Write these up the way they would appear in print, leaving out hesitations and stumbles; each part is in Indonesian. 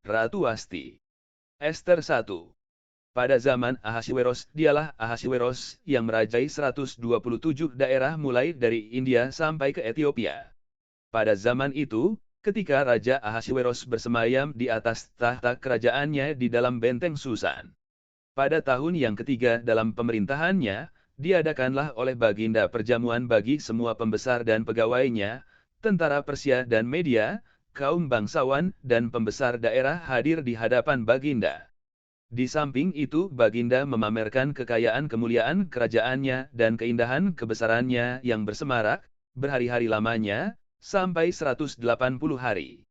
Ratu Wasti. Ester 1. Pada zaman Ahasweros, dialah Ahasweros yang merajai 127 daerah mulai dari India sampai ke Ethiopia. Pada zaman itu, ketika Raja Ahasweros bersemayam di atas tahta kerajaannya di dalam benteng Susan. Pada tahun yang ketiga dalam pemerintahannya, diadakanlah oleh Baginda perjamuan bagi semua pembesar dan pegawainya, tentara Persia dan Media, kaum bangsawan dan pembesar daerah hadir di hadapan Baginda. Di samping itu Baginda memamerkan kekayaan kemuliaan kerajaannya dan keindahan kebesarannya yang bersemarak, berhari-hari lamanya, sampai 180 hari.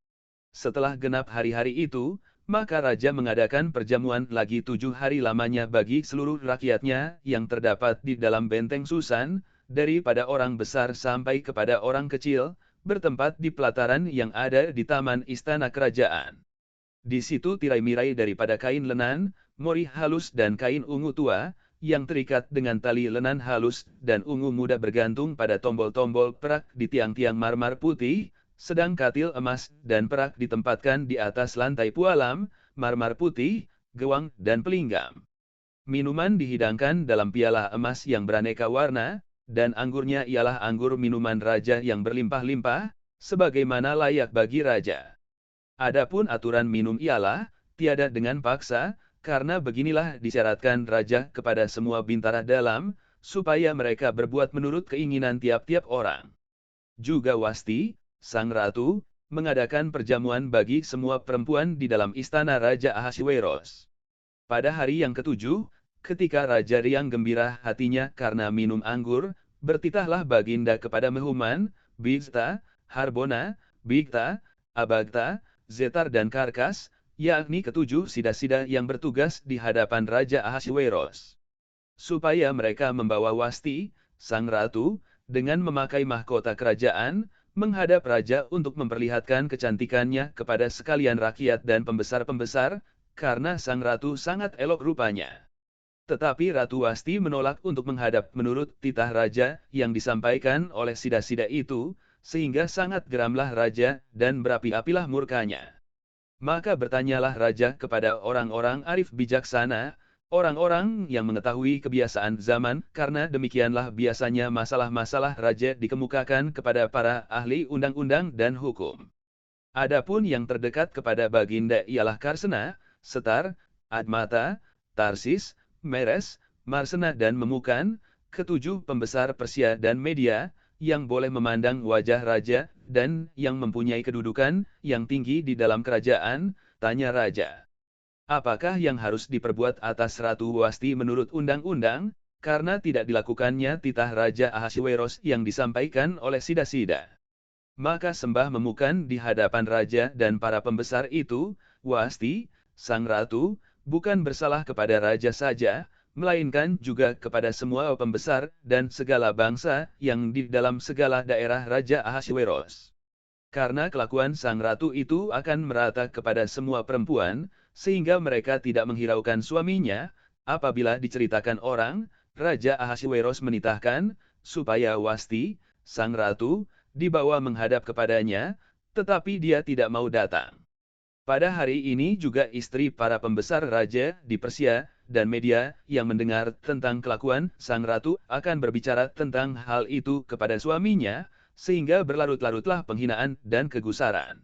Setelah genap hari-hari itu, maka Raja mengadakan perjamuan lagi 7 hari lamanya bagi seluruh rakyatnya yang terdapat di dalam benteng Susan, daripada orang besar sampai kepada orang kecil, bertempat di pelataran yang ada di taman istana kerajaan. Di situ tirai-mirai daripada kain lenan, mori halus dan kain ungu tua, yang terikat dengan tali lenan halus dan ungu muda bergantung pada tombol-tombol perak di tiang-tiang marmer putih, sedang katil emas dan perak ditempatkan di atas lantai pualam, marmer putih, gewang dan pelinggam. Minuman dihidangkan dalam piala emas yang beraneka warna, dan anggurnya ialah anggur minuman raja yang berlimpah-limpah, sebagaimana layak bagi raja. Adapun aturan minum ialah, tiada dengan paksa, karena beginilah disyaratkan raja kepada semua bintara dalam, supaya mereka berbuat menurut keinginan tiap-tiap orang. Juga Wasti, sang ratu, mengadakan perjamuan bagi semua perempuan di dalam istana Raja Ahasweros. Pada hari yang ketujuh, ketika Raja riang gembira hatinya karena minum anggur, bertitahlah Baginda kepada Mehuman, Bigta, Harbona, Bigta, Abagta, Zetar dan Karkas, yakni ketujuh sida-sida yang bertugas di hadapan Raja Ahasweros. Supaya mereka membawa Wasti, sang ratu, dengan memakai mahkota kerajaan, menghadap raja untuk memperlihatkan kecantikannya kepada sekalian rakyat dan pembesar-pembesar, karena sang ratu sangat elok rupanya. Tetapi Ratu Wasti menolak untuk menghadap menurut titah raja yang disampaikan oleh sida-sida itu, sehingga sangat geramlah raja dan berapi-apilah murkanya. Maka bertanyalah raja kepada orang-orang arif bijaksana, orang-orang yang mengetahui kebiasaan zaman, karena demikianlah biasanya masalah-masalah raja dikemukakan kepada para ahli undang-undang dan hukum. Adapun yang terdekat kepada Baginda ialah Karsena, Setar, Admata, Tarsis, Meres, Marsena dan Memukan, ketujuh pembesar Persia dan Media, yang boleh memandang wajah raja, dan yang mempunyai kedudukan yang tinggi di dalam kerajaan. Tanya raja. Apakah yang harus diperbuat atas Ratu Wasti menurut undang-undang, karena tidak dilakukannya titah Raja Ahasweros yang disampaikan oleh sida-sida? Maka sembah Memukan di hadapan raja dan para pembesar itu, Wasti, sang ratu, bukan bersalah kepada raja saja, melainkan juga kepada semua pembesar dan segala bangsa yang di dalam segala daerah Raja Ahasweros. Karena kelakuan sang ratu itu akan merata kepada semua perempuan, sehingga mereka tidak menghiraukan suaminya, apabila diceritakan orang, Raja Ahasweros menitahkan, supaya Wasti, sang ratu, dibawa menghadap kepadanya, tetapi dia tidak mau datang. Pada hari ini juga istri para pembesar raja di Persia dan Media yang mendengar tentang kelakuan sang ratu akan berbicara tentang hal itu kepada suaminya, sehingga berlarut-larutlah penghinaan dan kegusaran.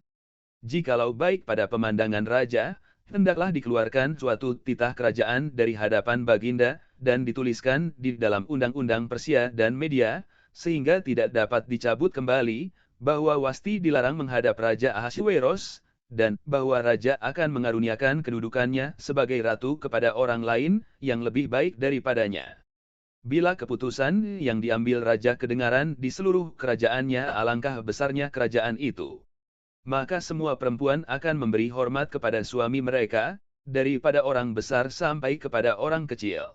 Jikalau baik pada pemandangan raja, hendaklah dikeluarkan suatu titah kerajaan dari hadapan Baginda, dan dituliskan di dalam undang-undang Persia dan Media, sehingga tidak dapat dicabut kembali, bahwa Wasti dilarang menghadap Raja Ahasweros, dan bahwa raja akan mengaruniakan kedudukannya sebagai ratu kepada orang lain yang lebih baik daripadanya. Bila keputusan yang diambil raja kedengaran di seluruh kerajaannya, alangkah besarnya kerajaan itu. Maka semua perempuan akan memberi hormat kepada suami mereka, daripada orang besar sampai kepada orang kecil.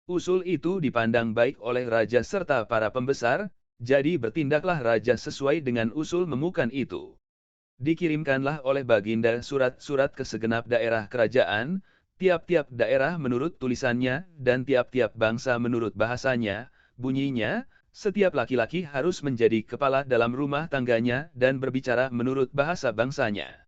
Usul itu dipandang baik oleh raja serta para pembesar, jadi bertindaklah raja sesuai dengan usul Memukan itu. Dikirimkanlah oleh Baginda surat-surat ke segenap daerah kerajaan, tiap-tiap daerah menurut tulisannya, dan tiap-tiap bangsa menurut bahasanya. Bunyinya, setiap laki-laki harus menjadi kepala dalam rumah tangganya dan berbicara menurut bahasa bangsanya.